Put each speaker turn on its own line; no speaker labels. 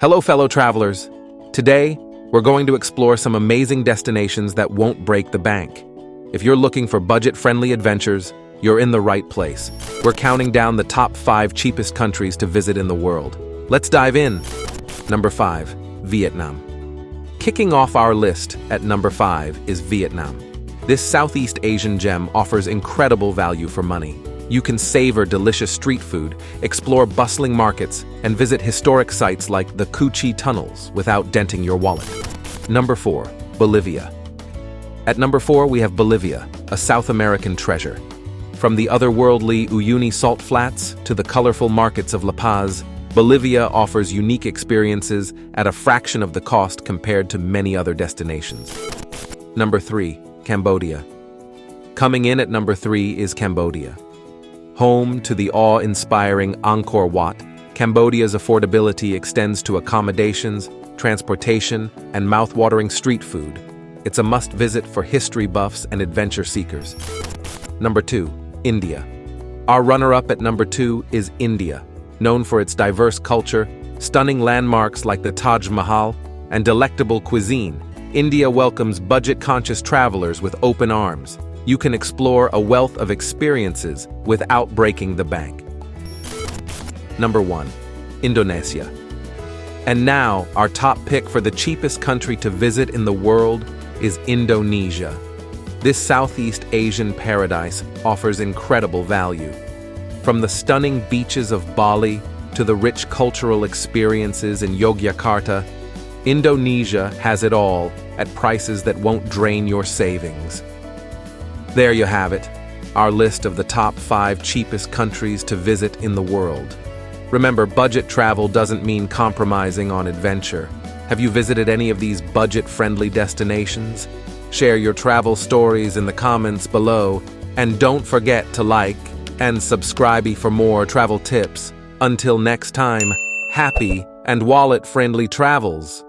Hello, fellow travelers. Today, we're going to explore some amazing destinations that won't break the bank. If you're looking for budget-friendly adventures, you're in the right place. We're counting down the top 5 cheapest countries to visit in the world. Let's dive in. Number 5, Vietnam. Kicking off our list at number 5 is Vietnam. This Southeast Asian gem offers incredible value for money. You can savor delicious street food, explore bustling markets, and visit historic sites like the Cu Chi tunnels without denting your wallet. Number 4, Bolivia. At number 4, we have Bolivia, a South American treasure. From the otherworldly Uyuni salt flats to the colorful markets of La Paz, Bolivia offers unique experiences at a fraction of the cost compared to many other destinations. Number 3, Cambodia. Coming in at number 3 is Cambodia. Home to the awe-inspiring Angkor Wat, Cambodia's affordability extends to accommodations, transportation, and mouth-watering street food. It's a must-visit for history buffs and adventure seekers. Number 2, India. Our runner-up at number 2 is India. Known for its diverse culture, stunning landmarks like the Taj Mahal, and delectable cuisine, India welcomes budget-conscious travelers with open arms. You can explore a wealth of experiences without breaking the bank. Number 1, Indonesia. And now, our top pick for the cheapest country to visit in the world is Indonesia. This Southeast Asian paradise offers incredible value. From the stunning beaches of Bali to the rich cultural experiences in Yogyakarta, Indonesia has it all at prices that won't drain your savings. There you have it, our list of the top 5 cheapest countries to visit in the world. Remember, budget travel doesn't mean compromising on adventure. Have you visited any of these budget-friendly destinations? Share your travel stories in the comments below, and don't forget to like and subscribe for more travel tips. Until next time, happy and wallet-friendly travels.